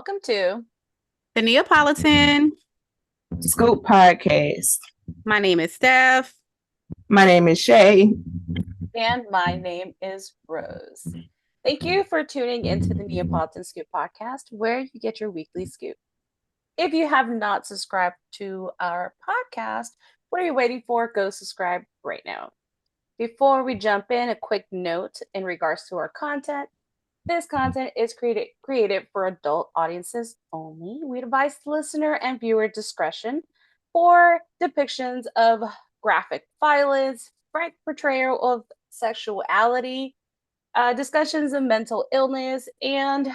welcome to The Neapolitan. Scoop Podcast. My name is Steph. My name is Shay. and my name is Rose. Thank you for tuning into the Neapolitan Scoop Podcast, where you get your weekly scoop. If you have not subscribed to our podcast, what are you waiting for? Go subscribe right now. Before we jump in, a quick note in regards to our content. This content is created for adult audiences only. We advise listener and viewer discretion for depictions of graphic violence, frank portrayal of sexuality, discussions of mental illness, and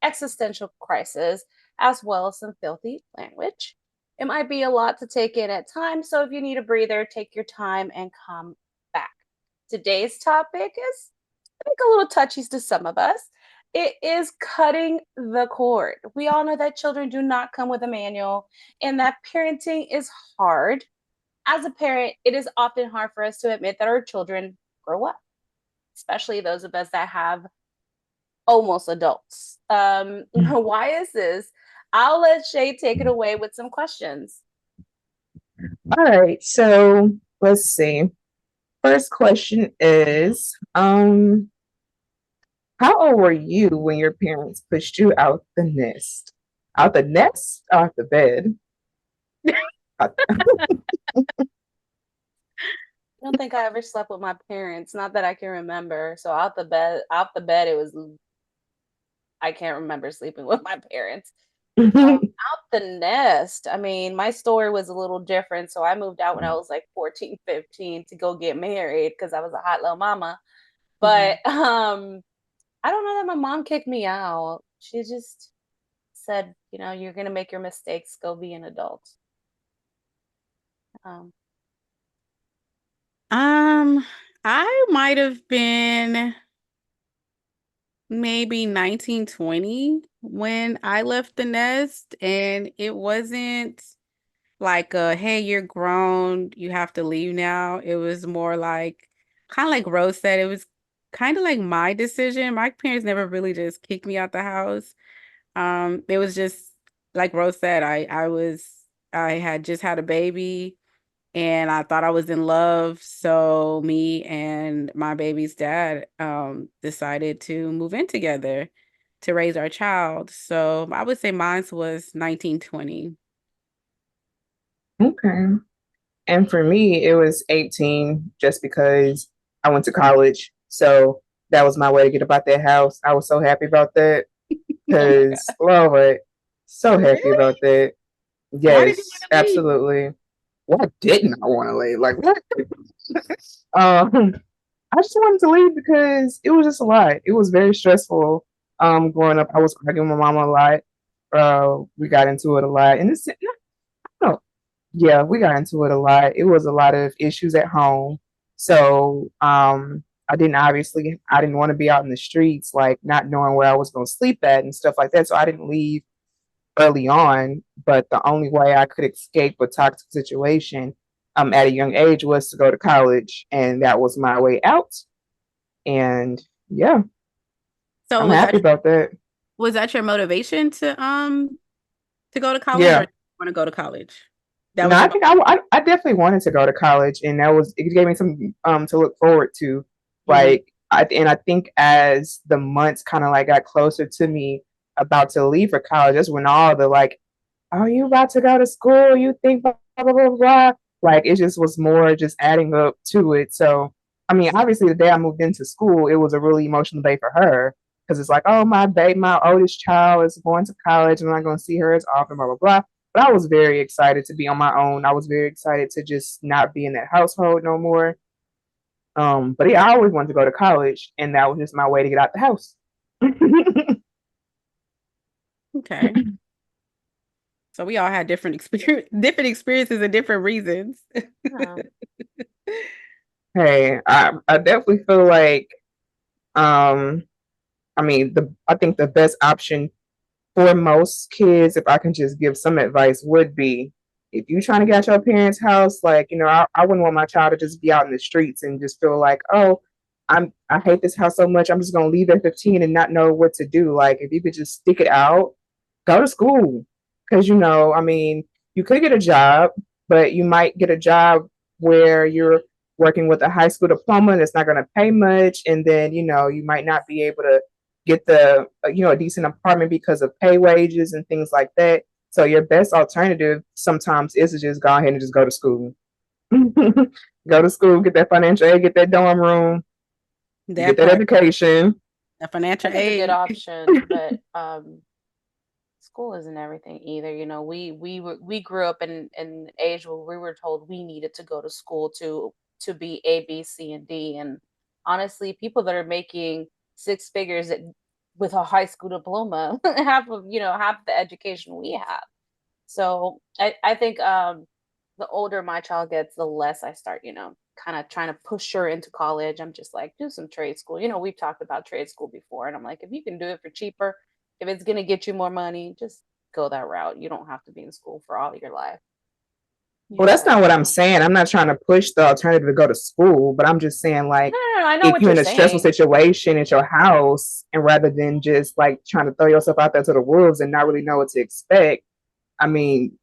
existential crisis, as well as some filthy language. It might be a lot to take in at times, so if you need a breather, take your time and come back. Today's topic is, I think, a little touchy to some of us. It is cutting the cord. We all know that children do not come with a manual and that parenting is hard. As a parent, it is often hard for us to admit that our children grow up, especially those of us that have almost adults. Why is this? I'll let Shay take it away with some questions. All right, so let's see. First question is, how old were you when your parents pushed you out the nest? Out the nest? Out the bed? I don't think I ever slept with my parents, not that I can remember. So out the bed, it was. I can't remember sleeping with my parents. Out the nest. I mean, my story was a little different. So I moved out when I was like 14, 15 to go get married because I was a hot little mama. But I don't know that my mom kicked me out. She just said, you're gonna make your mistakes. Go be an adult. I might have been maybe 1920 when I left the nest, and it wasn't like hey, you're grown, you have to leave now. It was more like, kind of like Rose said, it was kind of like my decision. My parents never really just kicked me out the house. It was just like Rose said, I had just had a baby and I thought I was in love. So me and my baby's dad decided to move in together to raise our child. So I would say mine was 1920. Okay. And for me, it was 18 just because I went to college. So that was my way to get about that house. I was so happy about that because, Lord, so happy Really? about that. Why did you Yes, want to leave? absolutely. Why didn't I want to leave? Like, what? I just wanted to leave because it was just a lot. It was very stressful. Growing up, I was arguing with my mom a lot. We got into it a lot, and no, yeah, we got into it a lot. It was a lot of issues at home. So, I didn't want to be out in the streets, like not knowing where I was going to sleep at and stuff like that. So I didn't leave early on, but the only way I could escape a toxic situation at a young age was to go to college, and that was my way out. And yeah, So I'm happy about that. was that your motivation to go to college, or Yeah, did you want to go to college? That no, was I your think I definitely wanted to go to college, and it gave me something to look forward to. mm-hmm. I think as the months kind of like got closer to me about to leave for college, that's when all the like, "Are you about to go to school? You think blah blah blah blah." Like it just was more just adding up to it. So I mean, obviously the day I moved into school, it was a really emotional day for her because it's like, oh my baby, my oldest child is going to college, and I'm not going to see her as often, blah blah blah. But I was very excited to be on my own. I was very excited to just not be in that household no more. But yeah, I always wanted to go to college, and that was just my way to get out the house. Okay. So we all had different experiences and different reasons. Yeah. Hey, I definitely feel like, um, I think the best option for most kids, if I can just give some advice, would be if you're trying to get out your parents' house, like, I wouldn't want my child to just be out in the streets and just feel like, oh, I hate this house so much, I'm just gonna leave at 15 and not know what to do. Like if you could just stick it out, go to school. Because, I mean, you could get a job, but you might get a job where you're working with a high school diploma that's not going to pay much. And then, you might not be able to get a decent apartment because of pay wages and things like that. So your best alternative sometimes is to just go ahead and just go to school. Go to school, get that financial aid, get that dorm room, That get that part, education. the I financial think it's a good aid. option, but school isn't everything either. We grew up in an age where we were told we needed to go to school to be A, B, C, and D. And honestly, people that are making six figures with a high school diploma have the education we have. So I think the older my child gets, the less I start, kind of trying to push her into college. I'm just like, do some trade school. We've talked about trade school before, and I'm like, if you can do it for cheaper, if it's gonna get you more money, just go that route. You don't have to be in school for all your life. Well, that's But not what I'm saying. I'm not trying to push the alternative to go to school, but I'm just saying, like, no, I know if what you're you're in a stressful saying. situation at your house, and rather than just like trying to throw yourself out there to the wolves and not really know what to expect, I mean,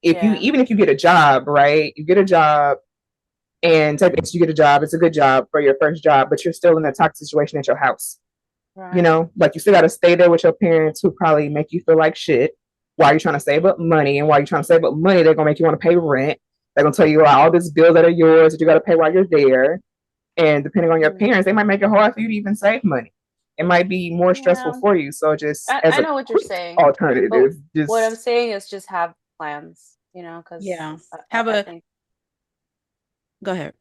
Yeah, even if you get a job, right? You get a job, and technically you get a job, it's a good job for your first job, but you're still in a toxic situation at your house. right. Like you still got to stay there with your parents who probably make you feel like shit while you're trying to save up money. And while you're trying to save up money, they're going to make you want to pay rent. They're going to tell you all these bills that are yours that you got to pay while you're there. And depending on your Mm. parents, they might make it hard for you to even save money. It might be more stressful Yeah, for you. So just as I a know what you're quick saying, but alternative, what I'm just saying is just have plans, because Yeah. I, Have I a think Go ahead.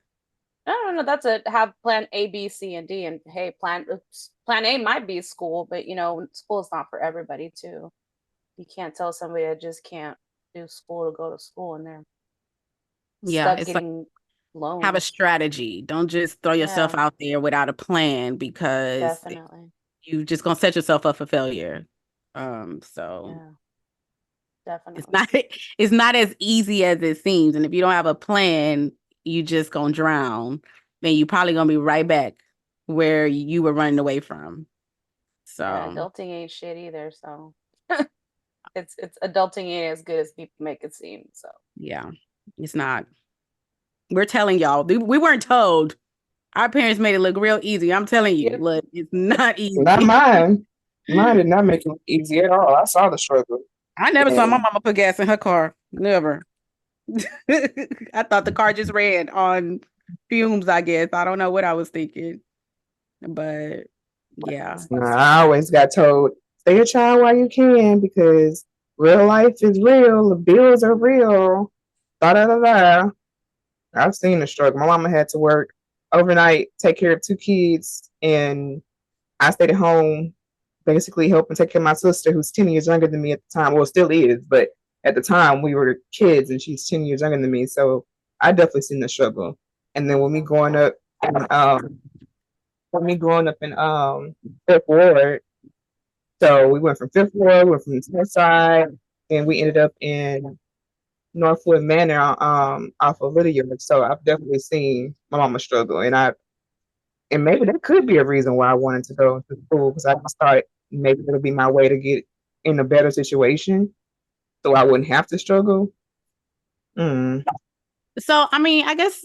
no, that's a have plan A, B, C, and D, and hey, plan A might be school, but school is not for everybody too. You can't tell somebody that just can't do school to go to school and they're Yeah, stuck it's like getting have a loans. strategy. Don't just throw yourself Yeah, out there without a plan because definitely. you just gonna set yourself up for failure. So Yeah, it's definitely. not it's not as easy as it seems. And if you don't have a plan, you just gonna drown. Then you probably gonna be right back where you were running away from. Yeah, So adulting ain't shit either. So it's adulting ain't as good as people make it seem. So yeah, it's not. We're telling y'all. We weren't told. Our parents made it look real easy. I'm telling you, yep. look, it's not not easy. mine. Mine did not make it easy at all. I saw the struggle. I never saw my And mama put gas in her car. Never. I thought the car just ran on fumes, I guess. I don't know what I was thinking. But yeah. I always got told, stay a child while you can because real life is real. The bills are real. Da da da da. I've seen the struggle. My mama had to work overnight, take care of two kids, and I stayed at home, basically helping take care of my sister, who's 10 years younger than me at the time. Well, still is, but at the time we were kids, and she's 10 years younger than me. So I definitely seen the struggle. And then when me growing up in Fifth Ward, so we went from Fifth Ward, we went from the North Side, and we ended up in Northwood Manor off of Lydia. So I've definitely seen my mama struggle, and maybe that could be a reason why I wanted to go to school because I just thought maybe it'll be my way to get in a better situation, so I wouldn't have to struggle. Mm. So, I mean, I guess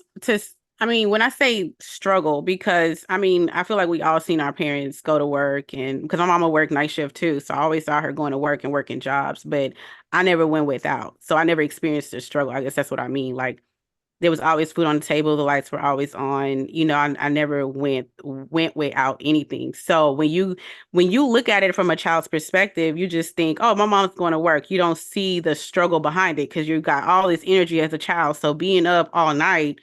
when I say struggle, because I feel like we all seen our parents go to work, and because my mama worked night shift too. So I always saw her going to work and working jobs, but I never went without. So I never experienced the struggle. I guess that's what I mean. Like there was always food on the table, the lights were always on. I never went without anything. So when you look at it from a child's perspective, you just think, oh, my mom's going to work. You don't see the struggle behind it because you got all this energy as a child. So being up all night,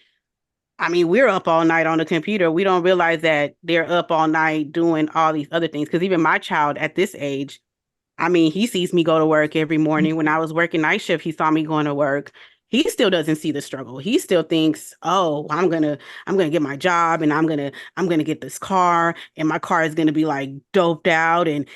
we're up all night on the computer. We don't realize that they're up all night doing all these other things. Because even my child at this age, he sees me go to work every morning. When I was working night shift, he saw me going to work. He still doesn't see the struggle. He still thinks, "Oh, I'm gonna get my job, and I'm gonna get this car, and my car is gonna be like doped out." And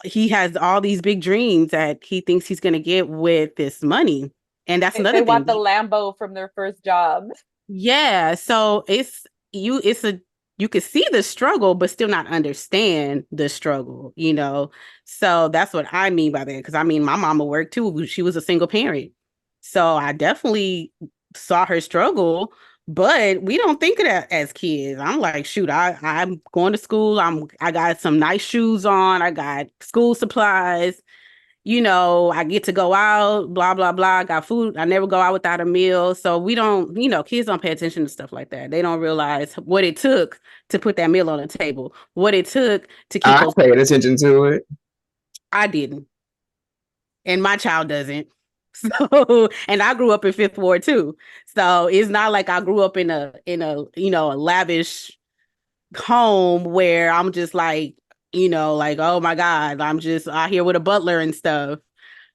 he has all these big dreams that he thinks he's gonna get with this money. And that's They another want thing. the Lambo from their first job. Yeah. So it's a you could see the struggle, but still not understand the struggle, you know? So that's what I mean by that. Because I mean, my mama worked too. She was a single parent. So I definitely saw her struggle, but we don't think of that as kids. I'm like, shoot, I'm going to school. I got some nice shoes on. I got school supplies. You know, I get to go out, blah, blah, blah. I got food. I never go out without a meal. So we don't, you know, kids don't pay attention to stuff like that. They don't realize what it took to put that meal on the table, what it took to keep I those. paid attention to it. I didn't. And my child doesn't. So, and I grew up in Fifth Ward too. So it's not like I grew up in you know, a lavish home where I'm just like, you know, like, oh my God, I'm just out here with a butler and stuff.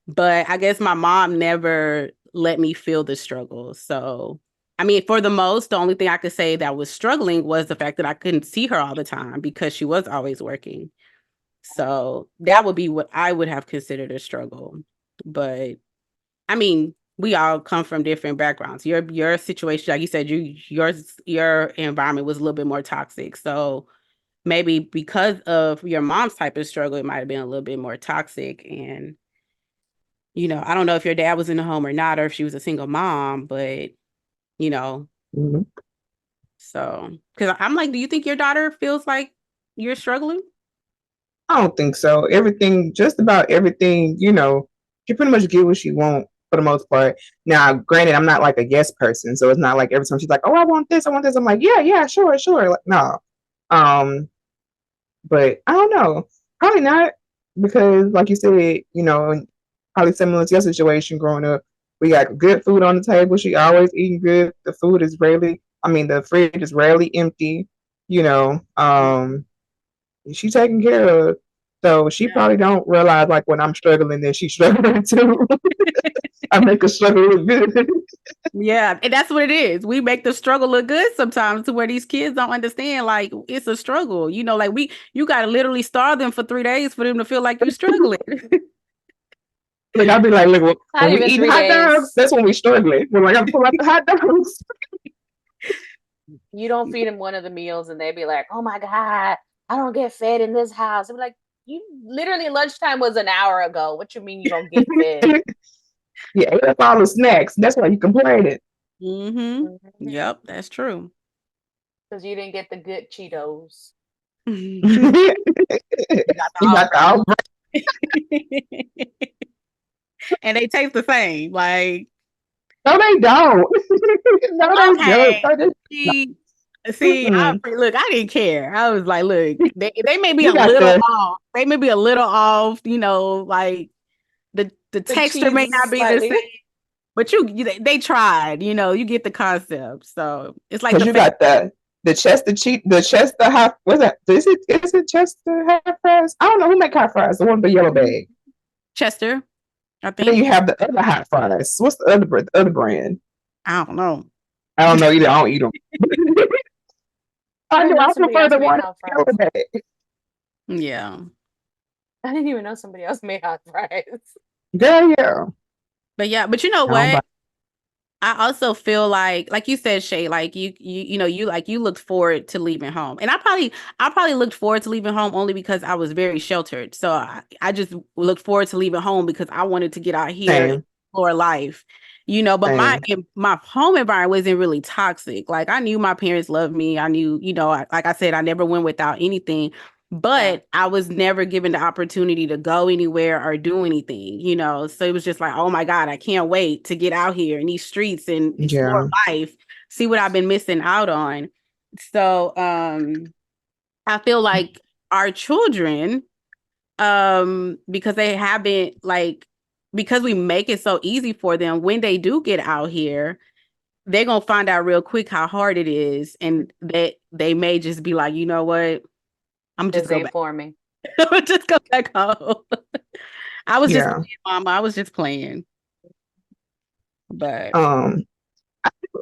But I guess my mom never let me feel the struggle. So, I mean, for the most, the only thing I could say that was struggling was the fact that I couldn't see her all the time because she was always working. So that would be what I would have considered a struggle. But I mean, we all come from different backgrounds. Your situation, like you said, your environment was a little bit more toxic. So maybe because of your mom's type of struggle, it might have been a little bit more toxic. And you know, I don't know if your dad was in the home or not, or if she was a single mom, but you know, Mm-hmm. so because I'm like, do you think your daughter feels like you're struggling? I don't think so. Everything, just about everything, you know, she pretty much get what she want for the most part. Now, granted, I'm not like a yes person, so it's not like every time she's like, "Oh, I want this, I want this." I'm like, "Yeah, yeah, sure, sure." Like, no, but I don't know. Probably not because, like you said, you know, probably similar to your situation growing up. We got good food on the table. She always eating good. The food is rarely, I mean, the fridge is rarely empty. You know, she taken care of. So she probably don't realize like when I'm struggling that she's struggling too. I make her struggle look good. Yeah, and that's what it is. We make the struggle look good sometimes to where these kids don't understand like it's a struggle. You know, like you gotta literally starve them for 3 days for them to feel like you're struggling. Like I'll be like, look, Not when we even eat 3 hot days. dogs, that's when we struggling. We're like, I'm pull out the hot dogs. You don't feed them one of the meals and they be like, oh my God, I don't get fed in this house. I'm like, you literally lunchtime was an hour ago. What you mean you don't get fed? Yeah, that's all the snacks. That's why you complaining. Mm-hmm. Yep, that's true. Because you didn't get the good Cheetos. You got the all and they taste the same. Like, no, they don't. No, they okay. don't. See, look, I didn't care. I was like, look, they may be You a got little the off. They may be a little off, you know, like the texture may cheese not be slightly. the same. But they tried, you know, you get the concept. So it's like because you got the Chester hot. What's that? Is it Chester hot fries? I don't know who make hot fries. The one with the yellow bag. Chester, I And then think. you have the other hot fries. What's the other brand? I don't know. I don't know either. I don't eat them. I didn't know I somebody prefer else the made one hot with the yellow fries. bag. Yeah. I didn't even know somebody else made hot fries. Girl, yeah. But you know what? I also feel like you said, Shay, like you know, you looked forward to leaving home. And I probably looked forward to leaving home only because I was very sheltered. So I just looked forward to leaving home because I wanted to get out here and explore life. You know, but my home environment wasn't really toxic. Like I knew my parents loved me. I knew, you know, like I said, I never went without anything. But I was never given the opportunity to go anywhere or do anything, you know. So it was just like, oh my God, I can't wait to get out here in these streets and explore life, see what I've been missing out on. So I feel like our children, because they haven't because we make it so easy for them when they do get out here, they're gonna find out real quick how hard it is, and that they may just be like, you know what? I'm just go back for me. just go back home. I was just playing, Mama. I was just playing. But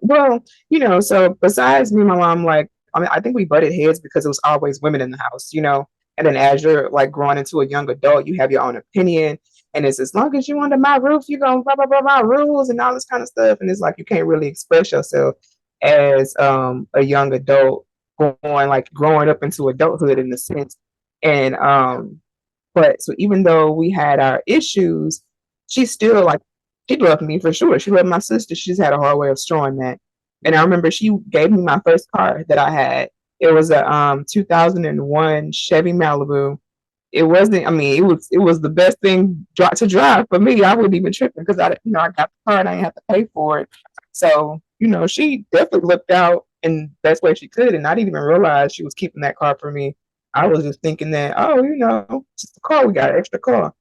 well, you know, so besides me and my mom, like I mean, I think we butted heads because it was always women in the house, you know. And then as you're like growing into a young adult, you have your own opinion. And it's as long as you under my roof, you're gonna blah blah blah my rules and all this kind of stuff. And it's like you can't really express yourself as a young adult growing up into adulthood in a sense. And but so even though we had our issues, she still like she loved me for sure. She loved my sister. She just had a hard way of showing that. And I remember she gave me my first car that I had. It was a 2001 Chevy Malibu. It wasn't. I mean, it was the best thing to drive for me. I wasn't even tripping because I got the car and I didn't have to pay for it. So she definitely looked out in the best way she could, and I didn't even realize she was keeping that car for me. I was just thinking that, oh, just a car. We got an extra car.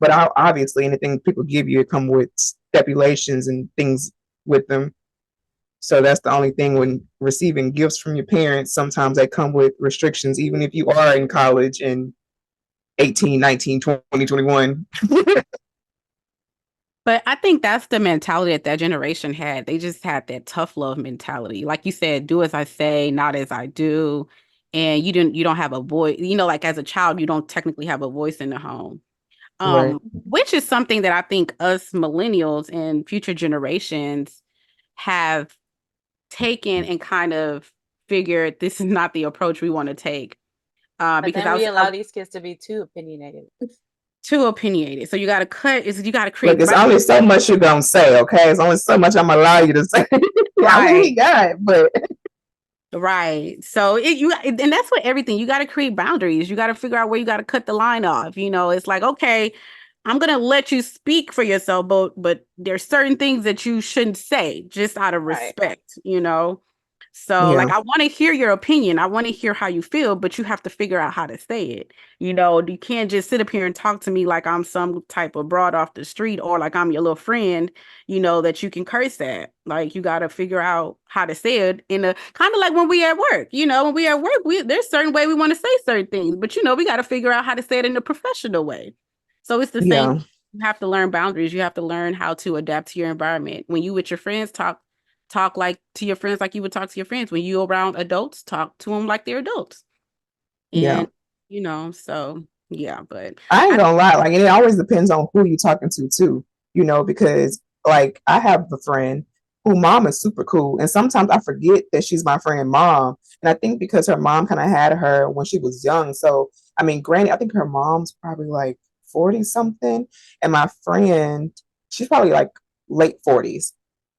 But obviously, anything people give you, it come with stipulations and things with them. So that's the only thing when receiving gifts from your parents. Sometimes they come with restrictions, even if you are in college and 18, 19, 20, 21. But I think that's the mentality that generation had. They just had that tough love mentality. Like you said, do as I say, not as I do. And you don't have a voice, like as a child, you don't technically have a voice in the home. Right. Which is something that I think us millennials and future generations have taken and kind of figured this is not the approach we want to take. But Because then we allow these kids to be too opinionated. Too opinionated. So you got to create. Look, it's only so much you're going to say, okay? It's only so much I'm going to allow you to say. I mean, we got it, but. Right. So and that's what everything, you got to create boundaries. You got to figure out where you got to cut the line off. It's like, okay, I'm going to let you speak for yourself, but there's certain things that you shouldn't say just out of respect, So like, I want to hear your opinion. I want to hear how you feel, but you have to figure out how to say it. You can't just sit up here and talk to me like I'm some type of broad off the street or like I'm your little friend, that you can curse at. Like, you got to figure out how to say it in a kind of like when we at work, when we at work, there's certain way we want to say certain things, but we got to figure out how to say it in a professional way. So it's the same. You have to learn boundaries. You have to learn how to adapt to your environment. When you with your friends, talk like to your friends like you would talk to your friends. When you around adults, talk to them like they're adults. And so yeah, but I ain't gonna lie, like it always depends on who you're talking to too, because like I have a friend who mom is super cool, and sometimes I forget that she's my friend mom. And I think because her mom kind of had her when she was young. So I mean, granted, I think her mom's probably like 40 something, and my friend, she's probably like late 40s.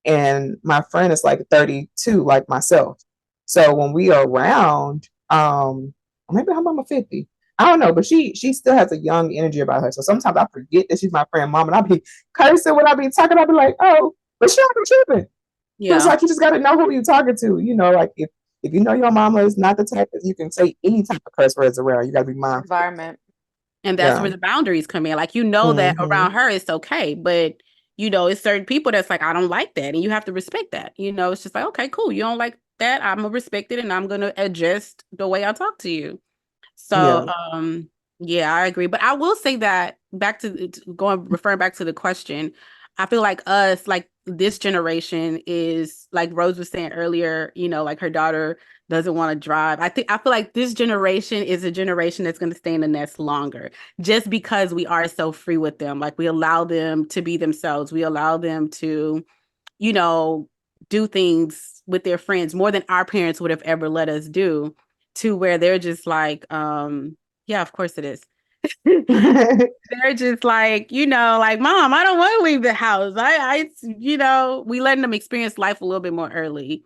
And my friend is like 32, like myself. So when we are around, maybe her mama 50. I don't know, but she still has a young energy about her. So sometimes I forget that she's my friend mom, and I'll be cursing when I be talking. I'll be like, oh, but she don't be tripping. Yeah. It's like you just got to know who you're talking to. Like if you know your mama is not the type that you can say any type of curse words around, you got to be mindful. Environment. And that's where the boundaries come in. Like, that around her it's okay, but it's certain people that's like, I don't like that, and you have to respect that. It's just like, okay, cool, you don't like that, I'm gonna respect it, and I'm gonna adjust the way I talk to you. So yeah, I agree. But I will say that referring back to the question, I feel like this generation is, like Rose was saying earlier, like her daughter doesn't want to drive. I feel like this generation is a generation that's going to stay in the nest longer, just because we are so free with them. Like, we allow them to be themselves. We allow them to, do things with their friends more than our parents would have ever let us do, to where they're just like, yeah, of course it is. They're just like, like, Mom, I don't want to leave the house. We letting them experience life a little bit more early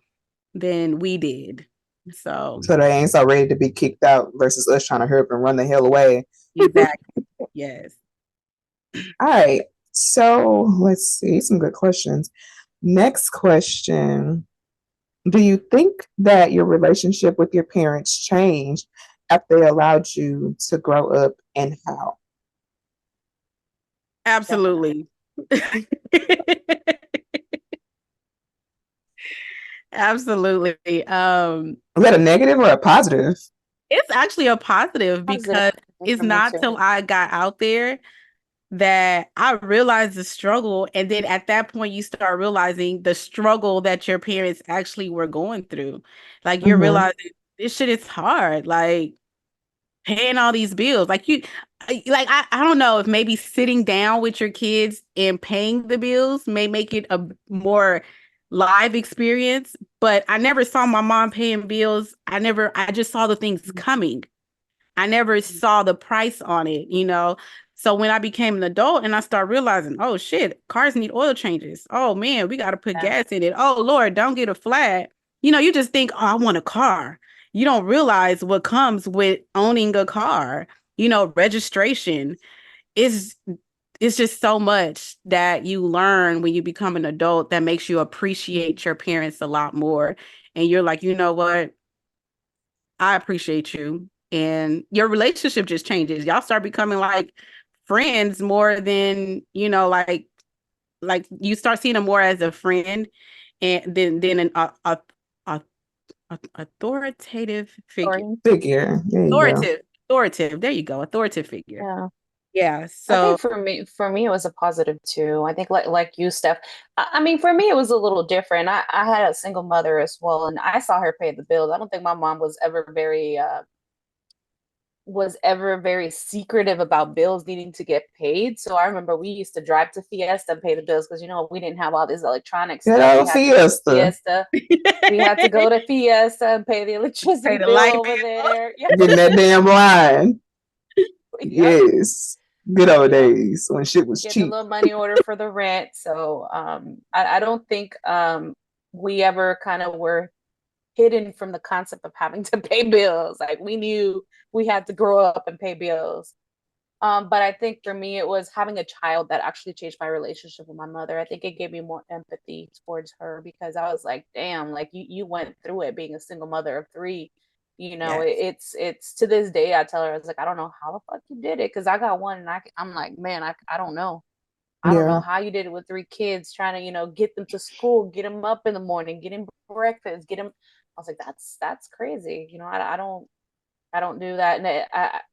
than we did. So they ain't so ready to be kicked out versus us trying to hurry up and run the hell away. Exactly. Yes. All right. So let's see some good questions. Next question. Do you think that your relationship with your parents changed after they allowed you to grow up, and how? Absolutely. Absolutely. Is that a negative or a positive? It's actually a positive, because it's not till I got out there that I realized the struggle. And then at that point, you start realizing the struggle that your parents actually were going through. Like, you're realizing this shit is hard. Like, paying all these bills. Like, I don't know if maybe sitting down with your kids and paying the bills may make it a more live experience, but I never saw my mom paying bills. I just saw the things coming. I never saw the price on it, you know? So when I became an adult and I started realizing, oh shit, cars need oil changes. Oh man, we got to put gas in it. Oh Lord, don't get a flat. You know, you just think, oh, I want a car. You don't realize what comes with owning a car. You know, registration is it's just so much that you learn when you become an adult that makes you appreciate your parents a lot more. And you're like, you know what? I appreciate you. And your relationship just changes. Y'all start becoming like friends more than, you know, like you start seeing them more as a friend and then an a, authoritative figure. Figure. There you go. Authoritative. There you go. Authoritative figure. Yeah. Yeah. I So think for me, it was a positive too. I think like you, Steph. I mean, for me, it was a little different. I had a single mother as well, and I saw her pay the bills. I don't think my mom was ever very secretive about bills needing to get paid. So I remember we used to drive to Fiesta and pay the bills because we didn't have all this electronic stuff. We had to go to Fiesta. We had to go to Fiesta and pay the electricity pay the bill light over bill. there. Yeah. Getting that damn line. Yep. Yes. Good old Yep. days when shit was Getting a cheap. little money order for the rent. So I don't think we ever kind of were hidden from the concept of having to pay bills. Like we knew we had to grow up and pay bills. But I think for me, it was having a child that actually changed my relationship with my mother. I think it gave me more empathy towards her because I was like, damn, like you went through it being a single mother of three. Yes. It's to this day, I tell her, I was like, I don't know how the fuck you did it. Cause I got one and I'm like, man, I don't know. I don't know Yeah. how you did it with three kids, trying to, get them to school, get them up in the morning, get them breakfast, get them. I was like, that's crazy. I don't do that,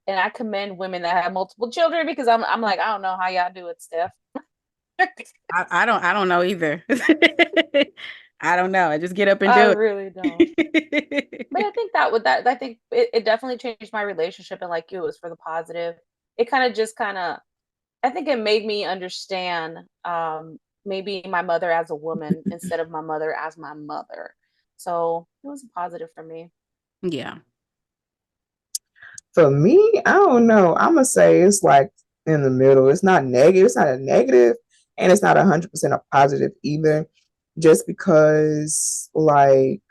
and I commend women that have multiple children because I'm like, I don't know how y'all do it, Steph. I don't know either. I don't know. I just get up and I do really don't. But I think I think it definitely changed my relationship, and like you, it was for the positive. It kind of I think it made me understand maybe my mother as a woman instead of my mother as my mother. So it was a positive for me. Yeah. For me, I don't know. I'm gonna say it's like in the middle. It's not negative. It's not a negative, and it's not 100% a positive either. Just because, like,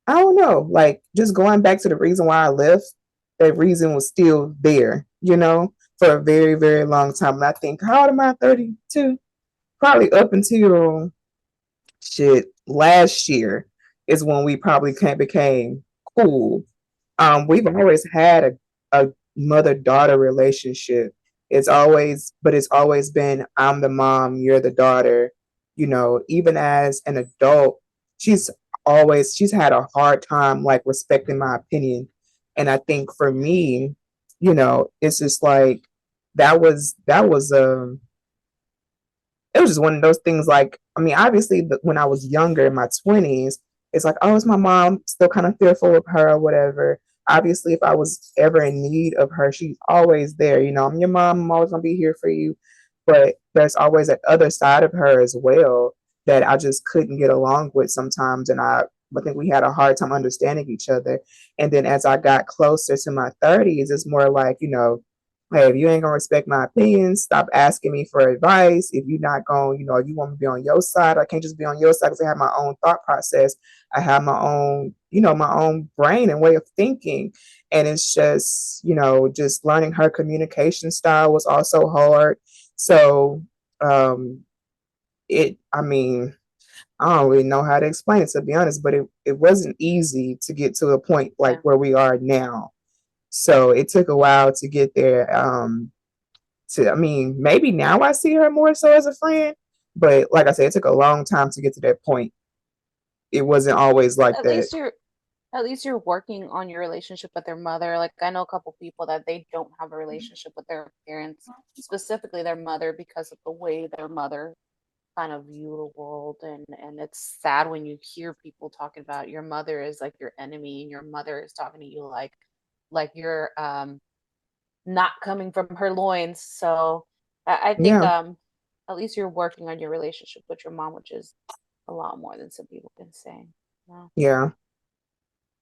I don't know. Like, just going back to the reason why I left, that reason was still there. For a very, very long time. And I think, how old am I? 32. Probably up until shit last year is when we probably became cool. We've always had a mother-daughter relationship. It's always been, I'm the mom, you're the daughter. Even as an adult, she's she's had a hard time like respecting my opinion. And I think for me, it's just like that was it was just one of those things. Like, I mean, obviously when I was younger in my 20s, it's like, oh, is my mom still kind of fearful of her or whatever. Obviously, if I was ever in need of her, she's always there. I'm your mom, I'm always gonna be here for you. But there's always that other side of her as well that I just couldn't get along with sometimes. And I think we had a hard time understanding each other. And then as I got closer to my 30s, it's more like, hey, if you ain't gonna respect my opinions, stop asking me for advice. If you're not going, if you want me to be on your side, I can't just be on your side because I have my own thought process. I have my own, my own brain and way of thinking. And it's just, just learning her communication style was also hard. So I mean, I don't really know how to explain it, to be honest, but it wasn't easy to get to a point like where we are now. So it took a while to get there. I mean, maybe now I see her more so as a friend, but like I said, it took a long time to get to that point. It wasn't always like At that. least you're working on your relationship with their mother. Like I know a couple people that they don't have a relationship with their parents, specifically their mother, because of the way their mother kind of view the world. And it's sad when you hear people talking about your mother is like your enemy and your mother is talking to you like you're not coming from her loins. So I think Yeah. at least you're working on your relationship with your mom, which is a lot more than some people can say. Wow. Yeah.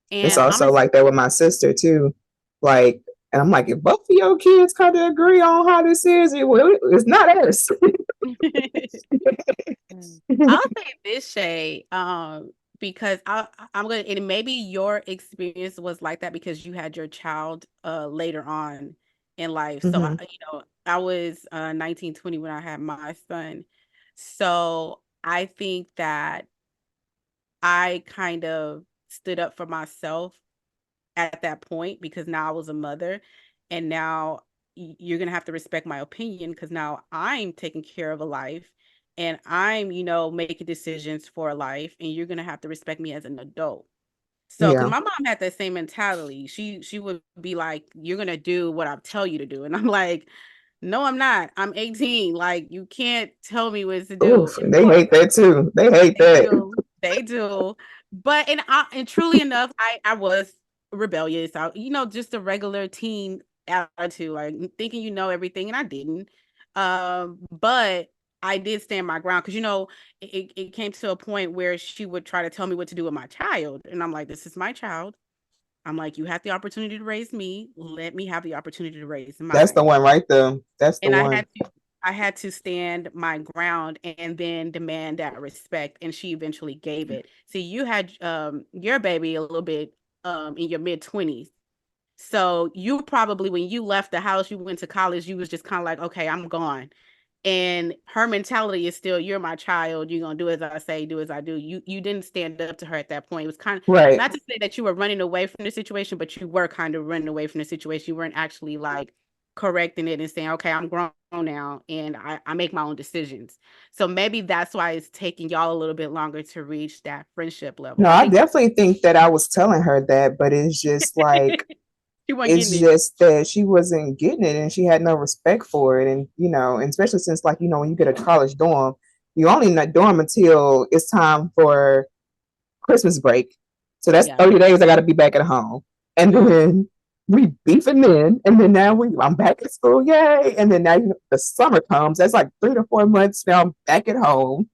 It's And I'm also gonna like that with my sister too. Like, and I'm like, if both of your kids kind of agree on how this is, it's not us. I'll say this, Shay, because I'm gonna, and maybe your experience was like that because you had your child later on in life. So Hmm. I was 19, 20 when I had my son. So I think that I kind of stood up for myself at that point because now I was a mother, and now you're gonna have to respect my opinion because now I'm taking care of a life, and I'm making decisions for a life, and you're gonna have to respect me as an adult. So, because Yeah. my mom had that same mentality, she would be like, "You're gonna do what I tell you to do," and I'm like, "No, I'm not. I'm 18. Like, you can't tell me what to do." Oof. And They hate that too. They hate they that. do. They do. But and truly enough, I was rebellious. Just a regular teen attitude, like thinking everything, and I didn't. But I did stand my ground because it came to a point where she would try to tell me what to do with my child, and I'm like, this is my child. I'm like, you had the opportunity to raise me. Let me have the opportunity to raise That's the mine. one right there. That's the And one. I had to stand my ground and then demand that respect, and she eventually gave it. See, you had your baby a little bit in your mid-20s. So you probably, when you left the house, you went to college, you was just kind of like, okay, I'm gone. And her mentality is still, you're my child, you're gonna do as I say, do as I do. You didn't stand up to her at that point. It was kind of, Right. not to say that you were running away from the situation, but you were kind of running away from the situation. You weren't actually like correcting it and saying, okay, I'm grown now and I make my own decisions. So maybe that's why it's taking y'all a little bit longer to reach that friendship level. No, I I think definitely think that I was telling her that, but it's just like, she wasn't it's getting it. just that she wasn't getting it and she had no respect for it. And, and especially since, like, when you get a college dorm, you only in that dorm until it's time for Christmas break. So that's Yeah. 30 days I got to be back at home. And then we beefing then. And then now I'm back at school. Yay. And then now the summer comes. That's like 3 to 4 months. Now I'm back at home.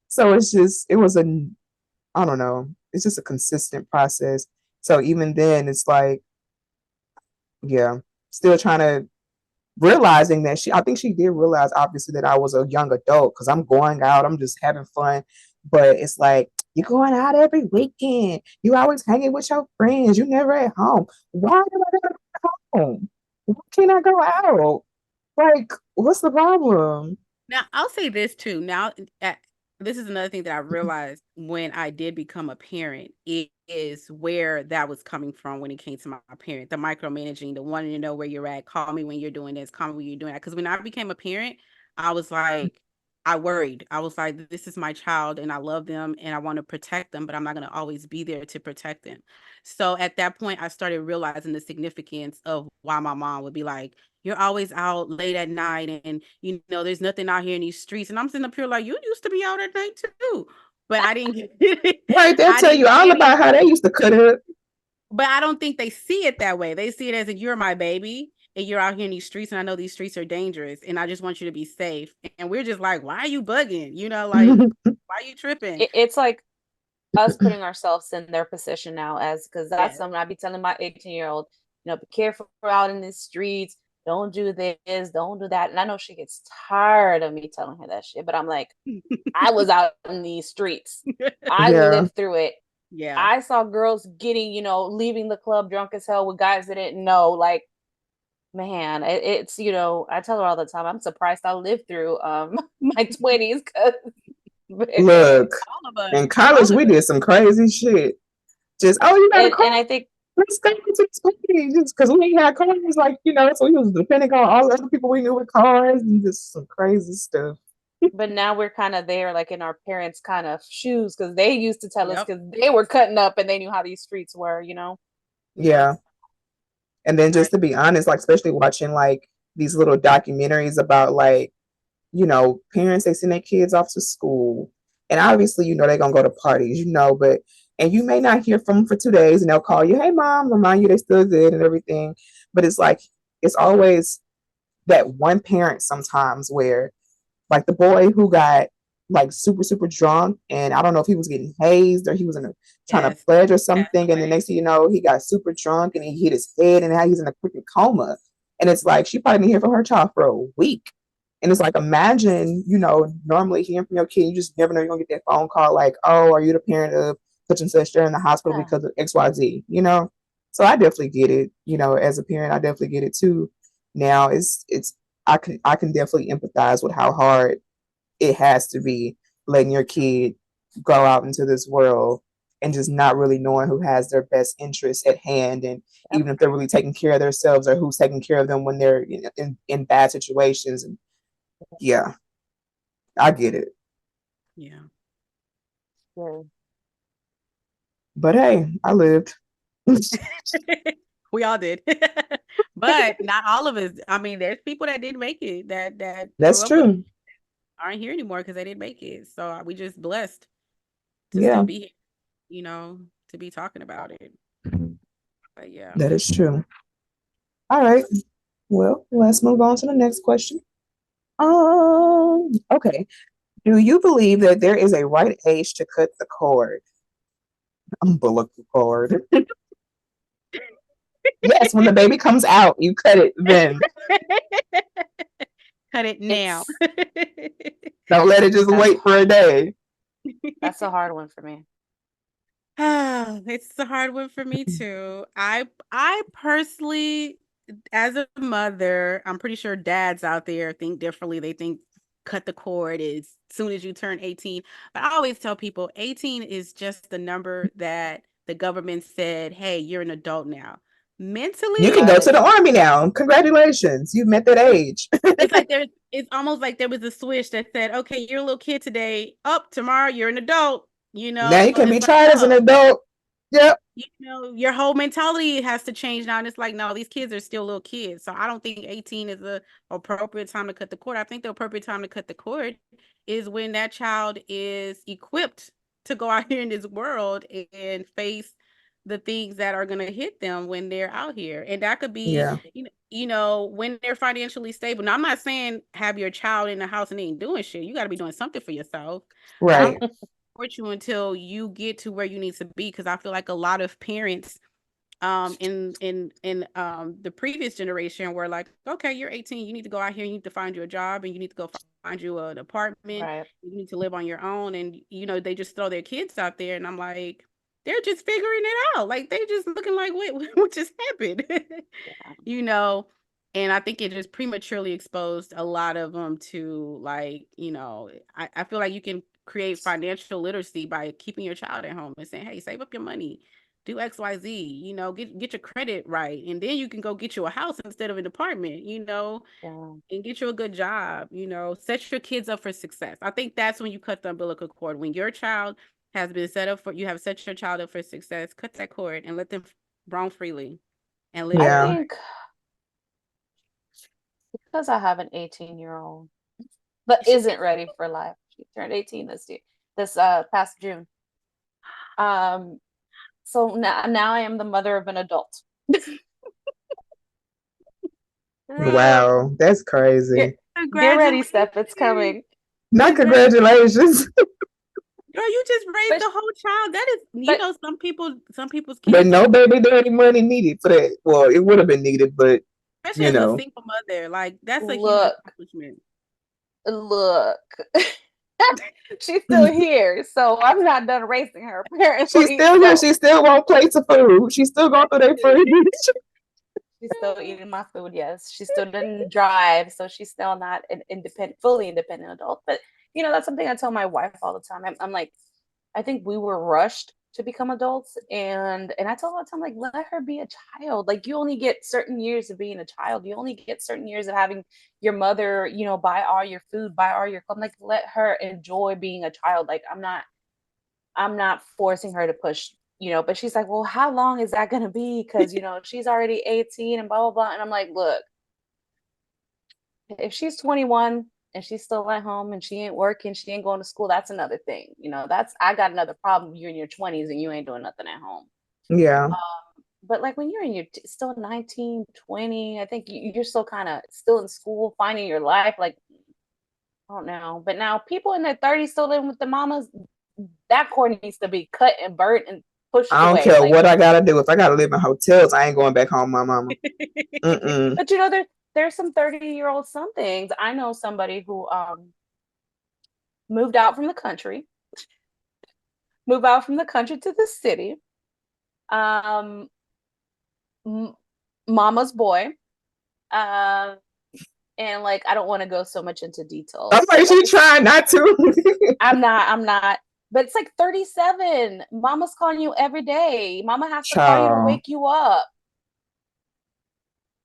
So it was I don't know. It's just a consistent process. So even then, it's like, yeah, still trying to realizing that I think she did realize obviously that I was a young adult because I'm going out, I'm just having fun. But it's like, you're going out every weekend. You always hanging with your friends. You never at home. Why do I gotta go home? Why can't I go out? Like, what's the problem? Now, I'll say this too. This is another thing that I realized when I did become a parent. It is where that was coming from when it came to my parent, the micromanaging, the wanting to know where you're at. Call me when you're doing this. Call me when you're doing that. Because when I became a parent, I was like, I worried. I was like, this is my child, and I love them, and I want to protect them, but I'm not going to always be there to protect them. So at that point, I started realizing the significance of why my mom would be like, you're always out late at night and there's nothing out here in these streets. And I'm sitting up here like, you used to be out at night too. But I didn't get it. Right, they'll I tell you didn't all get it. about how they used to cut up. But I don't think they see it that way. They see it as a, you're my baby and you're out here in these streets, and I know these streets are dangerous and I just want you to be safe. And we're just like, why are you bugging? Like, why are you tripping? It's like us putting ourselves in their position now, as because that's Yeah. something I be telling my 18-year-old, be careful out in the streets, don't do this, don't do that. And I know she gets tired of me telling her that shit, but I'm like, I was out in these streets, I Yeah. lived through it. Yeah. I saw girls getting, leaving the club drunk as hell with guys that didn't know. Like, man, it's I tell her all the time, I'm surprised I lived through my 20s because Look, All of us. in college, All of we us. did some crazy shit. Just, oh, you got a car? and I think, Let's go to this place. Just because we ain't had cars, like, so we was depending on all the other people we knew with cars and just some crazy stuff. but now we're kind of there, like in our parents' kind of shoes, because they used to tell us Yep. because they were cutting up and they knew how these streets were. Yep. Yeah. And then I just to be honest, like, especially watching like these little documentaries about like, parents, they send their kids off to school. And obviously, they're going to go to parties, but, and you may not hear from them for 2 days and they'll call you, hey, mom, remind you they still good and everything. But it's like, it's always that one parent sometimes where, like the boy who got like super drunk, and I don't know if he was getting hazed or he was trying to Yes. pledge or That's something, and the right. next thing you know, he got super drunk and he hit his head, and now he's in a freaking coma. And it's like she probably been here for her child for a week. And it's like, imagine, normally hearing from your kid, you just never know you're gonna get that phone call like, oh, are you the parent of such and such? They're in the hospital Yeah. because of XYZ, So I definitely get it, as a parent, I definitely get it too. Now it's I can definitely empathize with how hard it has to be letting your kid go out into this world and just not really knowing who has their best interests at hand, and Yep. even if they're really taking care of themselves or who's taking care of them when they're in bad situations. And yeah, I get it. Yeah. Yeah. But hey, I lived. We all did. But not all of us. I mean, there's people that didn't make it that grew That's up with true. aren't here anymore because they didn't make it. So we just blessed to still Yeah, be here, to be talking about it. But yeah. that is true. All right. Well, let's move on to the next question. Okay. Do you believe that there is a right age to cut the cord? Umbilical cord. Yes, when the baby comes out, you cut it then. Cut it now. It's Don't let it just that's wait for a day. that's a hard one for me. It's a hard one for me too. I personally, as a mother, I'm pretty sure dads out there think differently. They think cut the cord as soon as you turn 18. But I always tell people 18 is just the number that the government said, hey, you're an adult now. You Mentally, can go Right. to the army now. Congratulations. You've met that age. it's almost like there was a switch that said, okay, you're a little kid today. Up tomorrow, you're an adult. Now you can It's be like, tried as an no, adult. Yep. your whole mentality has to change now. And it's like, no, these kids are still little kids. So I don't think 18 is the appropriate time to cut the cord. I think the appropriate time to cut the cord is when that child is equipped to go out here in this world and face the things that are going to hit them when they're out here. And that could be, Yeah. when they're financially stable. Now, I'm not saying have your child in the house and they ain't doing shit. You got to be doing something for yourself. But I'm Right. support you until you get to where you need to be, because I feel like a lot of parents in the previous generation were like, okay, you're 18, you need to go out here, you need to find you a job, and you need to go find you an apartment, Right. you need to live on your own, and they just throw their kids out there, and I'm like, they're just figuring it out, like they just looking like what just happened. Yeah. you know and I think it just prematurely exposed a lot of them to, like, I feel like you can create financial literacy by keeping your child at home and saying, hey, save up your money, do XYZ, get your credit right, and then you can go get you a house instead of an apartment, Yeah. and get you a good job, set your kids up for success. I think that's when you cut the umbilical cord. When your child has been set up for, you have set your child up for success, cut that cord and let them roam freely and live I their Yeah. life. think because I have an 18-year-old that isn't ready for life. She turned 18 this past June. Um, so now I am the mother of an adult. Bro, Wow. That's Get crazy. get ready, congratulations. Steph. It's coming. Not Congrats. congratulations. Girl, you just raised But the whole child. That is, but some people's But kids no don't, baby daddy money needed for that. Well, it would have been needed, but especially you as a know. single mother. Like, that's a huge look, accomplishment. look. She's still here, so I'm not done raising her She's apparently. still here. So She still want plates of food. She's still going through their fridge. she's still eating my food, yes. She still didn't drive, so she's still not an fully independent adult. But that's something I tell my wife all the time. I'm like, I think we were rushed to become adults, and I tell her all the time, like, let her be a child. Like, you only get certain years of being a child. You only get certain years of having your mother, buy all your food, buy all your clothes. Like, let her enjoy being a child. Like, I'm not forcing her to push, but she's like, well, how long is that gonna be? Because she's already 18 and blah blah blah. And I'm like, look, if she's 21 and she's still at home and she ain't working, she ain't going to school, that's another thing. That's I got another problem. You're in your 20s and you ain't doing nothing at home. Yeah. But like when you're in your still 19, 20, I think you're still kind of still in school, finding your life. Like, don't know. But now people in their 30s still living with the mamas, that cord needs to be cut and burnt and pushed I don't away. care Like, what I gotta do. If I gotta live in hotels, I ain't going back home, my mama. Mm-mm. but there's some 30-year-old somethings. I know somebody who moved out from the country, moved out from the country to the city. Um, mama's boy. Uh, and like I don't want to go so much into details. I'm like, she trying not to. I'm not. But it's like 37. Mama's calling you every day. Mama has to call you to wake you up.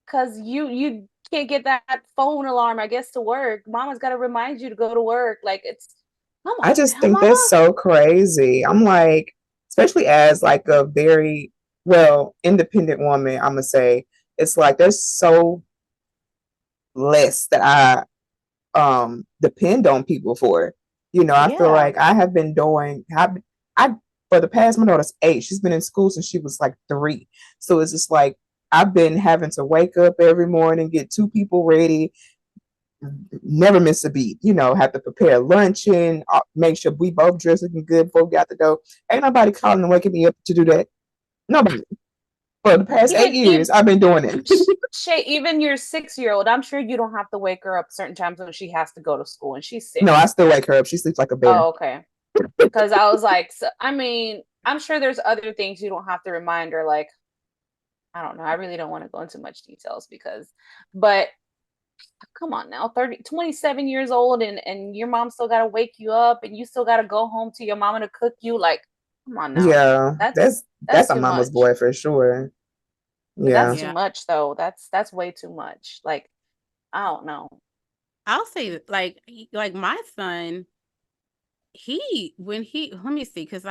Cause you can't get that phone alarm, I guess, to work. Mama's gotta remind you to go to work. Like it's I just think that's so crazy. I'm like, especially as like a very independent woman, I'm gonna say it's like there's so less that I depend on people for. I feel like I have been doing I for the past, my daughter's 8. She's been in school since she was like 3. So it's just like I've been having to wake up every morning, get 2 people ready, never miss a beat, have to prepare lunch and make sure we both dress looking good before we got to go. Ain't nobody calling and waking me up to do that. Nobody. For the past 8 years, I've been doing it. Shay, even your 6-year-old, I'm sure you don't have to wake her up certain times when she has to go to school and she's 6. No, I still wake her up. She sleeps like a bear. Oh, okay. Because I was like, I mean, I'm sure there's other things you don't have to remind her. Like, I don't know. I really don't want to go into much details but come on now, 27 years old and your mom still got to wake you up and you still got to go home to your mama to cook you. Like, come on now. Yeah, that's a mama's boy for sure. Yeah. That's too much though. That's way too much. Like, I don't know. I'll say like my son, let me see, because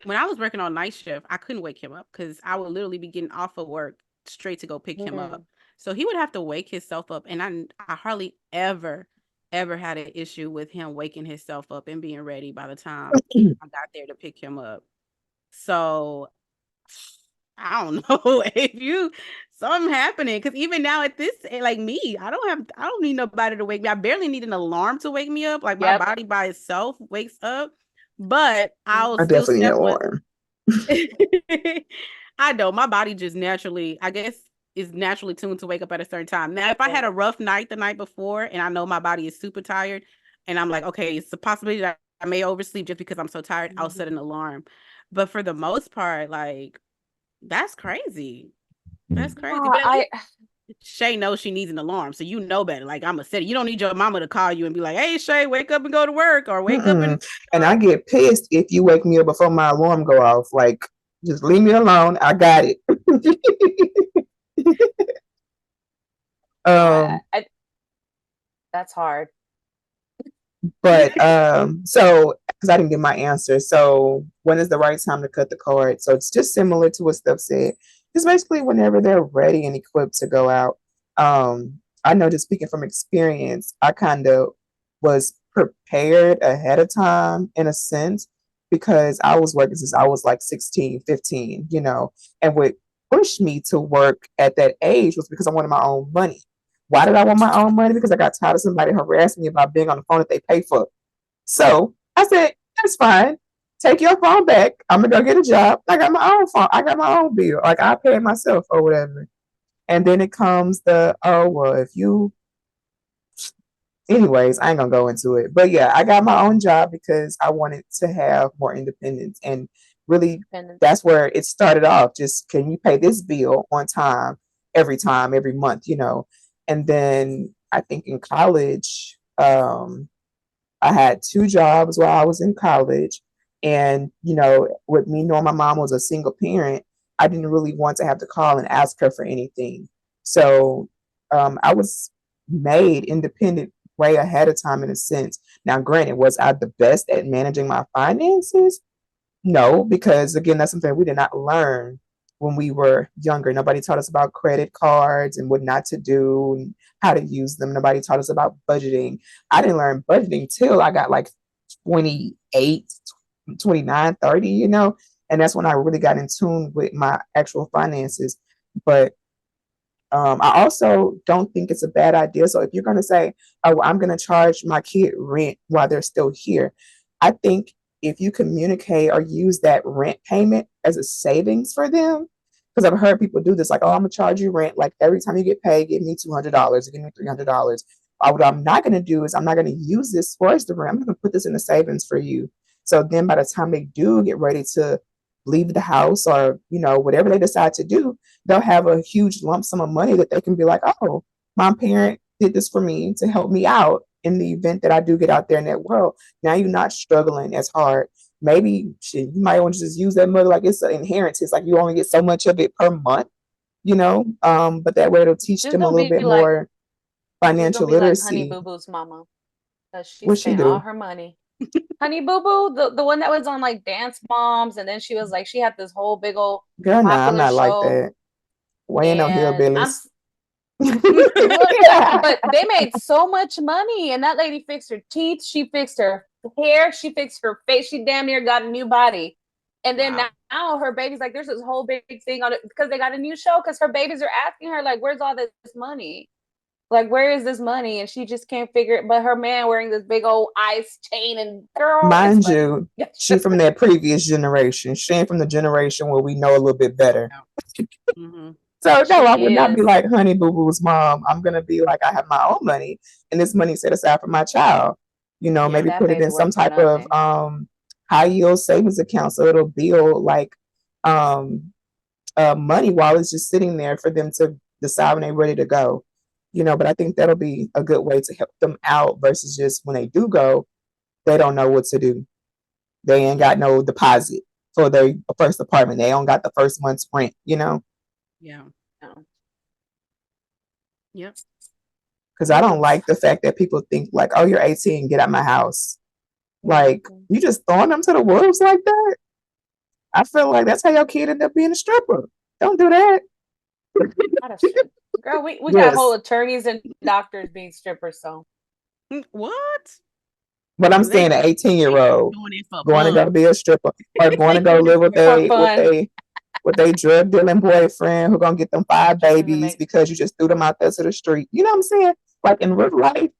when I was working on night shift, I couldn't wake him up because I would literally be getting off of work straight to go pick him up. So he would have to wake himself up, and I hardly ever had an issue with him waking himself up and being ready by the time I got there to pick him up. So I don't know if something happening, because even now at this, like me, I don't need nobody to wake me. I barely need an alarm to wake me up. Like my body by itself wakes up, but I definitely need an alarm. I know my body just naturally, I guess, is naturally tuned to wake up at a certain time. Now, if I had a rough night the night before and I know my body is super tired and I'm like, okay, it's a possibility that I may oversleep just because I'm so tired, I'll set an alarm. But for the most part, like, that's crazy. That's crazy. But Shay knows she needs an alarm, so you know better. Like, I'm going to set it. You don't need your mama to call you and be like, hey, Shay, wake up and go to work, or wake up and I get pissed if you wake me up before my alarm go off. Like, just leave me alone. I got it. That's hard. But so because I didn't get my answer. So when is the right time to cut the cord? So it's just similar to what Steph said. It's basically whenever they're ready and equipped to go out. I know, just speaking from experience, I kind of was prepared ahead of time in a sense, because I was working since I was like 16, 15, and what pushed me to work at that age was because I wanted my own money. Why did I want my own money? Because I got tired of somebody harassing me about being on the phone that they pay for. So I said, that's fine. Take your phone back. I'm going to go get a job. I got my own phone. I got my own bill. Like, I pay myself or whatever. And then it comes anyways, I ain't going to go into it. But yeah, I got my own job because I wanted to have more independence. And really, that's where it started off. Just, can you pay this bill on time, every month, And then I think in college, I had 2 jobs while I was in college. And, with me knowing my mom was a single parent, I didn't really want to have to call and ask her for anything. So I was made independent way ahead of time in a sense. Now, granted, was I the best at managing my finances? No, because again, that's something we did not learn when we were younger. Nobody taught us about credit cards and what not to do and how to use them. Nobody taught us about budgeting. I didn't learn budgeting till I got like 28, 29, 30, and that's when I really got in tune with my actual finances. But I also don't think it's a bad idea. So if you're going to say, oh, well, I'm going to charge my kid rent while they're still here, I think if you communicate or use that rent payment as a savings for them, because I've heard people do this, like, oh, I'm going to charge you rent. Like every time you get paid, give me $200 or give me $300. What I'm not going to do is I'm not going to use this towards the rent. I'm going to put this in the savings for you. So then by the time they do get ready to leave the house or, whatever they decide to do, they'll have a huge lump sum of money that they can be like, oh, my parent did this for me to help me out in the event that I do get out there in that world. Now you're not struggling as hard. Maybe you might want to just use that money like it's an inheritance, like you only get so much of it per month, but that way it'll teach She's them a gonna little be bit like more she's gonna financial be like Honey literacy. Boo Boo's mama. Because she What she spent all do? her money. Honey Boo Boo, the one that was on like Dance Moms, and then she was like she had this whole big old Girl, nah, I'm popular not like show. that. We ain't no And hillbillies. look, but they made so much money, and that lady fixed her teeth, she fixed her hair, she fixed her face, she damn near got a new body. And then Wow. now her baby's like, there's this whole big thing on it because they got a new show because her babies are asking her like, where's all this money? Like, where is this money? And she just can't figure it. But her man wearing this big old ice chain, and girl, it's Mind funny. you, she from that previous generation. She ain't from the generation where we know a little bit better. Mm-hmm. So no, She I would not be is. like Honey Boo Boo's mom. I'm gonna be like, I have my own money, and this money set aside for my child. Yeah. Maybe That put it baby in some worked for type of nothing. high yield savings account, so it'll build like money while it's just sitting there for them to decide when they're ready to go. But I think that'll be a good way to help them out versus just when they do go, they don't know what to do. They ain't got no deposit for their first apartment. They don't got the first month's rent. Yeah. No. Yep. Because I don't like the fact that people think like, oh, you're 18, get out my house. Like, you just throwing them to the wolves like that? I feel like that's how your kid end up being a stripper. Don't do that. Not a strip. Girl, we got whole Yes. attorneys and doctors being strippers, so What? But I'm They saying an 18-year-old doing it for going to go fun. be a stripper or going They to go doing it live with for for a fun. drug dealing boyfriend who gonna get them 5 Just to babies make because you just threw them out there to the street. You know what I'm saying? Like in real life,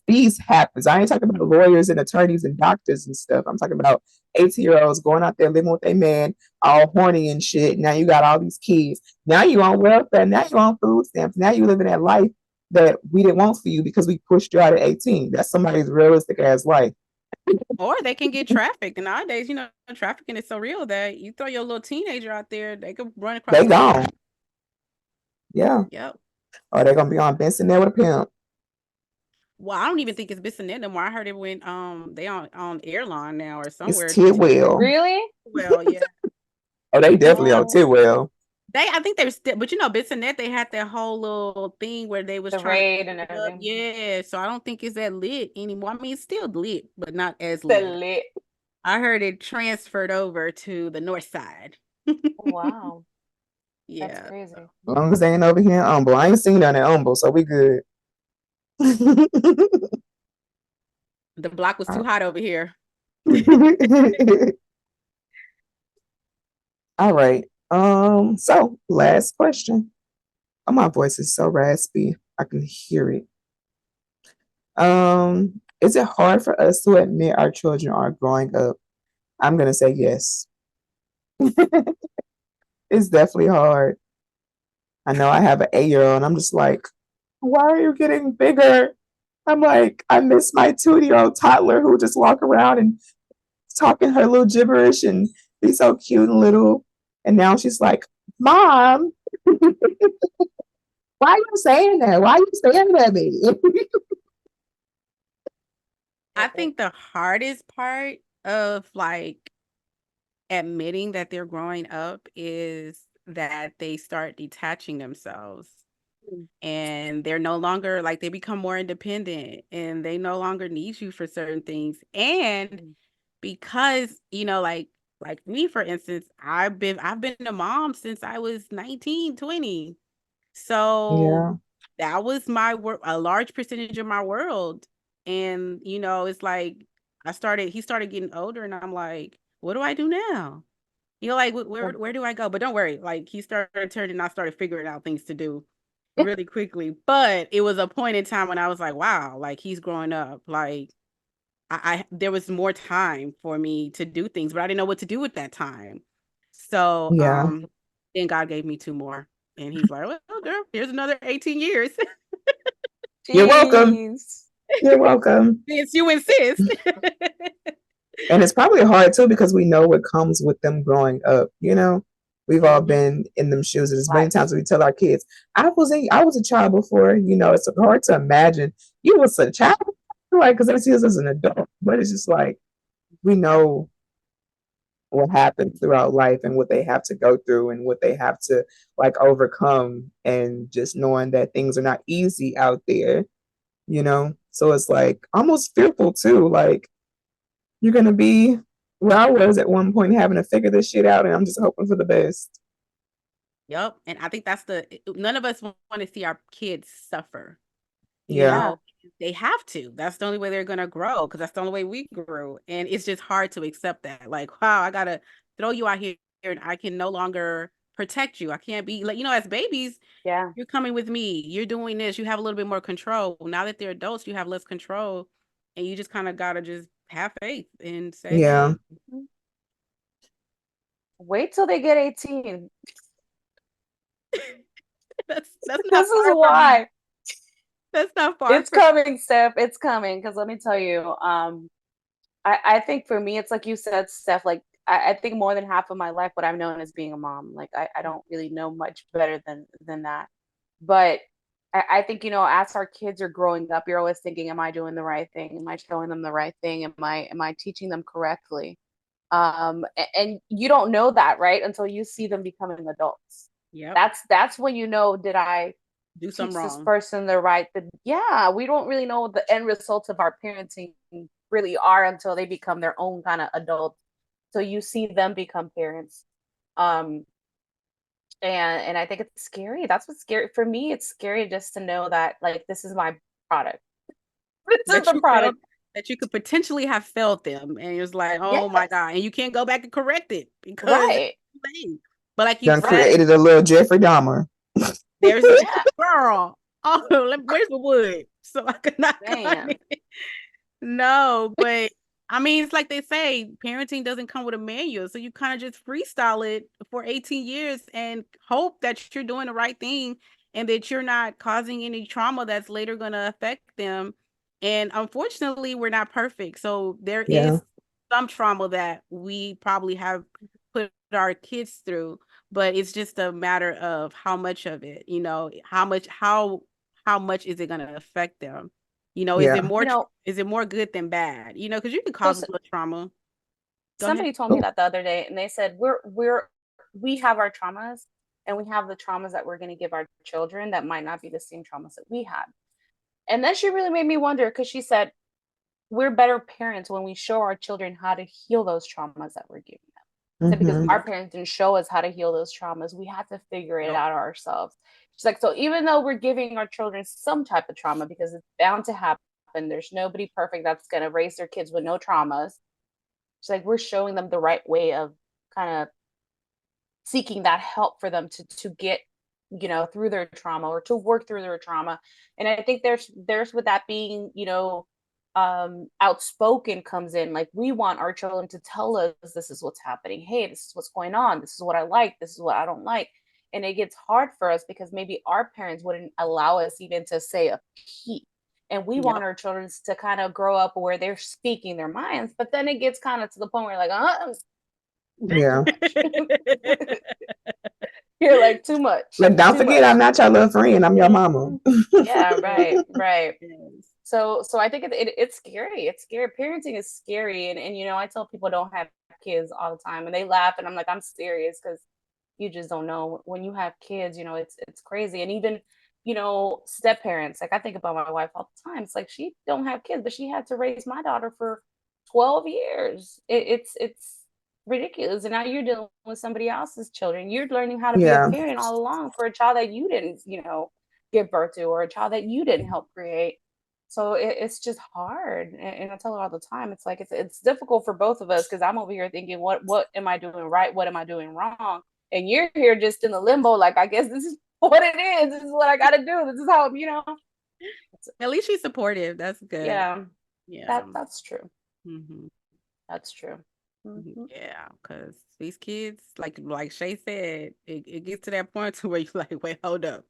these happens. I ain't talking about lawyers and attorneys and doctors and stuff. I'm talking about 18-year-olds going out there living with a man, all horny and shit. Now you got all these kids. Now you on welfare. Now you on food stamps. Now you living that life that we didn't want for you because we pushed you out at 18. That's somebody's realistic ass life. Or they can get trafficked. And nowadays, trafficking is so real that you throw your little teenager out there, they could run across They the street. gone. Yeah. Yep. Or they're gonna be on Benson there with a pimp. Well, I don't even think it's Bissonnette no more. I heard it went they on airline now or It's somewhere. Tidwell. really? Well, yeah. Oh, they definitely on Oh, Tidwell. I think they were still, but Bissonnette, they had that whole little thing where they was the trying to raid and clean it up. everything. Yeah, so I don't think it's that lit anymore. I mean, it's still lit, but not as The lit. lit. I heard it transferred over to the north side. Wow. That's Yeah. crazy. As long as they ain't over here in Humble. I ain't seen none at Humble, so we good. The block was too hot over here. All right. So last question. Oh, my voice is so raspy. I can hear it. Is it hard for us to admit our children are growing up? I'm gonna say yes. It's definitely hard. I know I have an 8-year-old and I'm just like, why are you getting bigger? I'm like, I miss my 2-year-old toddler who would just walk around and talking her little gibberish and be so cute and little. And now she's like, Mom, why are you saying that? Why are you staring at me? I think the hardest part of like admitting that they're growing up is that they start detaching themselves and they're no longer like they become more independent and they no longer need you for certain things. And because, like me, for instance, I've been a mom since I was 19, 20. So Yeah. that was my work, a large percentage of my world. And, it's like he started getting older and I'm like, what do I do now? Like where do I go? But don't worry, like he started turning, I started figuring out things to do. really quickly. But it was a point in time when I was like, wow, like he's growing up. Like I there was more time for me to do things, but I didn't know what to do with that time. So Yeah. then God gave me two more. And he's like, well, girl, here's another 18 years. You're welcome. Jeez. You're welcome. Since you insist. And it's probably hard too because we know what comes with them growing up, you know. We've all been in them shoes. There's many Life. times we tell our kids, I was a child before, you know, it's hard to imagine you was a child, like, because they see us as an adult. But it's just like we know what happens throughout life and what they have to go through and what they have to like overcome, and just knowing that things are not easy out there, you know. So it's like almost fearful too, like you're gonna be where I was at one point, having to figure this shit out, and I'm just hoping for the best. Yep. And I think that's none of us want to see our kids suffer. You Yeah. know, they have to. That's the only way they're going to grow, because that's the only way we grew. And it's just hard to accept that. Like, wow, I got to throw you out here and I can no longer protect you. I can't be like, as babies, Yeah. you're coming with me. You're doing this. You have a little bit more control. Now that they're adults, you have less control. And you just kind of got to just have faith and say, Yeah. hey. Wait till they get 18. That's not This far is from why. me. That's not far It's from coming, Steph. It's coming. Because let me tell you, I think for me, it's like you said, Steph, like I think more than half of my life, what I've known is being a mom. Like I don't really know much better than that. But I think, as our kids are growing up, you're always thinking, am I doing the right thing? Am I showing them the right thing? Am I teaching them correctly? And you don't know that, right? Until you see them becoming adults. Yep. That's when you know, did I Do teach something this wrong. person the right thing? Yeah, we don't really know what the end results of our parenting really are until they become their own kind of adult. So you see them become parents. Um and I think it's scary. That's what's scary for me. It's scary just to know that, like, this is my product. This is That the you product. that you could potentially have felt them, and it's like, oh my Yes. God, and you can't go back and correct it because it's Right. too late. But like you Done said, created a little Jeffrey Dahmer. there's Yeah, girl. Oh, where's the wood so I could knock on man. it? No, but I mean, it's like they say, parenting doesn't come with a manual, so you kind of just freestyle it for 18 years and hope that you're doing the right thing and that you're not causing any trauma that's later going to affect them. And unfortunately, we're not perfect. So there Yeah. is some trauma that we probably have put our kids through, but it's just a matter of how much of it, how much is it going to affect them? Is it Yeah. more is it more good than bad? Because you can So cause a little trauma. Go ahead. somebody told me that the other day, and they said we have our traumas, and we have the traumas that we're going to give our children that might not be the same traumas that we had. And then she really made me wonder, because she said we're better parents when we show our children how to heal those traumas that we're giving them. So because Mm-hmm. our parents didn't show us how to heal those traumas, we had to figure it Yep. out ourselves. She's like, so even though we're giving our children some type of trauma, because it's bound to happen, there's nobody perfect that's going to raise their kids with no traumas. She's like, we're showing them the right way of kind of seeking that help for them to get, through their trauma, or to work through their trauma. And I think there's with that being, outspoken comes in. Like, we want our children to tell us, this is what's happening, hey, this is what's going on, this is what I like, this is what I don't like. And it gets hard for us because maybe our parents wouldn't allow us even to say a peep. And we want Yep. our children to kind of grow up where they're speaking their minds, but then it gets kind of to the point where you're like, Yeah. you're like, too much, Like, don't too forget, much. I'm not your little friend. I'm your mama. Yeah, right, right. Yes. So I think it's scary. It's scary. Parenting is scary, and I tell people don't have kids all the time, and they laugh, and I'm like, I'm serious, because you just don't know when you have kids. It's crazy, and even step parents. Like, I think about my wife all the time. It's like, she don't have kids, but she had to raise my daughter for 12 years. It's ridiculous, and now you're dealing with somebody else's children. You're learning how to be a Yeah. parent all along for a child that you didn't give birth to, or a child that you didn't help create. So it's just hard, and I tell her all the time. It's like it's difficult for both of us, because I'm over here thinking, what am I doing right? What am I doing wrong? And you're here just in the limbo, like, I guess this is what it is. This is what I gotta do. This is how, At least she's supportive. That's good. yeah, Yeah. that's true. Hmm. That's true. Mhm. Yeah, because these kids, like Shay said, it gets to that point to where you're like, wait, hold up.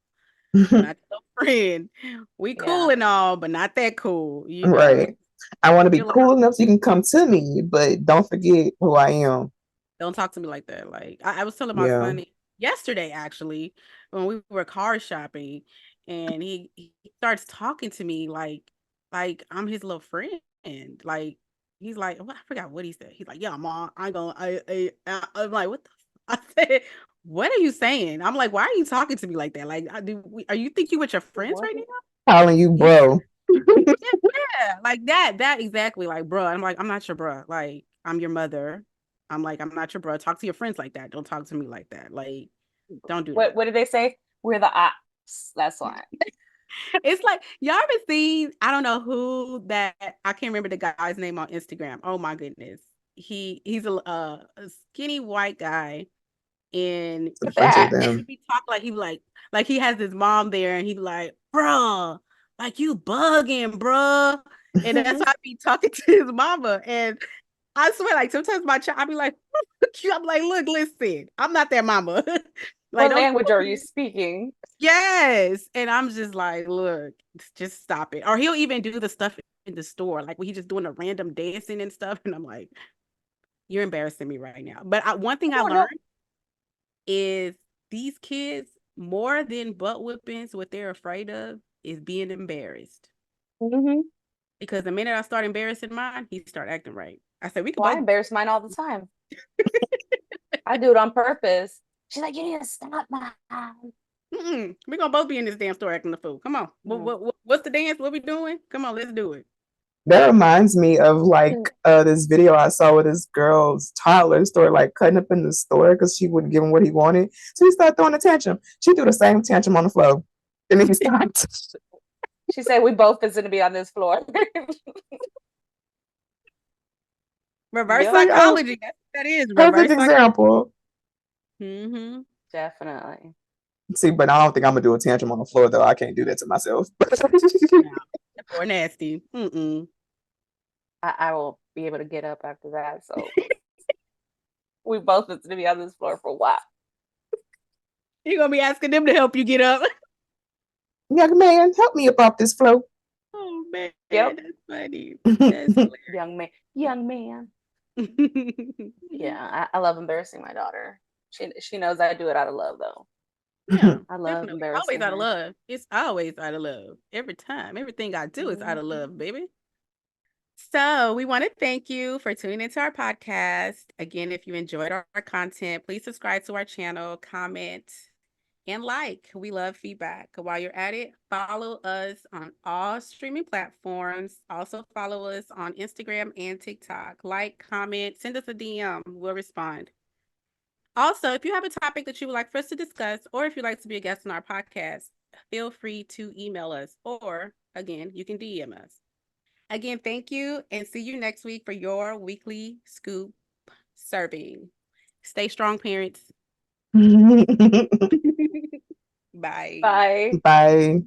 I'm not your friend. We cool Yeah. and all, but not that cool, you know. Right. I want to be You're like, cool enough so you can come to me, but don't forget who I am. don't talk to me like that. Like I was telling my Yeah. son yesterday, actually, when we were car shopping, and he starts talking to me like I'm his little friend. Like he's like, I forgot what he said. He's like, yeah, mom, I'm like, what the I said, what are you saying? I'm like, why are you talking to me like that? Like, are you think you with your friends What? right now? Calling you bro. Yeah, like that exactly. Like, bro, I'm like, I'm not your bro. Like, I'm your mother. I'm like, I'm not your bro. Talk to your friends like that. Don't talk to me like that. Like, don't do that. What did they say? We're the ops. That's why. It's like y'all ever seen? I don't know who that. I can't remember the guy's name on Instagram. Oh my goodness, he's a skinny white guy, and It's a bunch of That. he them. be talk like he has his mom there, and he be like, bruh, like you bugging, bruh. And that's how I be talking to his mama. And I swear, like sometimes my child, I be like, I'm like, look, listen, I'm not that mama. Like, What don't language are you speaking? yes. And I'm just like, look, just stop it. Or he'll even do the stuff in the store, like when he's just doing a random dancing and stuff. And I'm like, you're embarrassing me right now. But one thing I Oh no. learned is these kids, more than butt whippings, what they're afraid of is being embarrassed. Mm-hmm. Because the minute I start embarrassing mine, he start acting right. I said, we could Well, I both. embarrass mine all the time. I do it on purpose. She's like, you need to stop, Mom. We're gonna both be in this damn store acting the fool. Come on. Mm. What's the dance? What we doing? Come on, let's do it. That reminds me of like this video I saw with this girl's toddler store like cutting up in the store because she wouldn't give him what he wanted. So he started throwing a tantrum. She threw the same tantrum on the floor. And then he stopped. She said we both is gonna be on this floor. Reverse Yep, Like, oh, psychology. That's what that is. perfect Reverse psychology. example. Mm-hmm. definitely. See, but I don't think I'm gonna do a tantrum on the floor though. I can't do that to myself. Yeah. Or nasty. Mm-mm. I will be able to get up after that. So we both is gonna be on this floor for a while. You're gonna be asking them to help you get up. Young man, help me up off this floor. Oh man, Yep. that's funny. That's Young man. Young man. hilarious. Yeah, I love embarrassing my daughter. She knows I do it out of love though. Yeah, I love definitely. Always embarrassing out of her. love. It's always out of love. Every time. Everything I do is out of love, Mhm. baby. So we want to thank you for tuning into our podcast. Again, if you enjoyed our content, please subscribe to our channel, comment, and like. We love feedback. While you're at it, follow us on all streaming platforms. Also follow us on Instagram and TikTok. Like, comment, send us a DM. We'll respond. Also, if you have a topic that you would like for us to discuss, or if you'd like to be a guest on our podcast, feel free to email us, or again, you can DM us. Again, thank you, and see you next week for your weekly scoop serving. Stay strong, parents. Bye. Bye. Bye.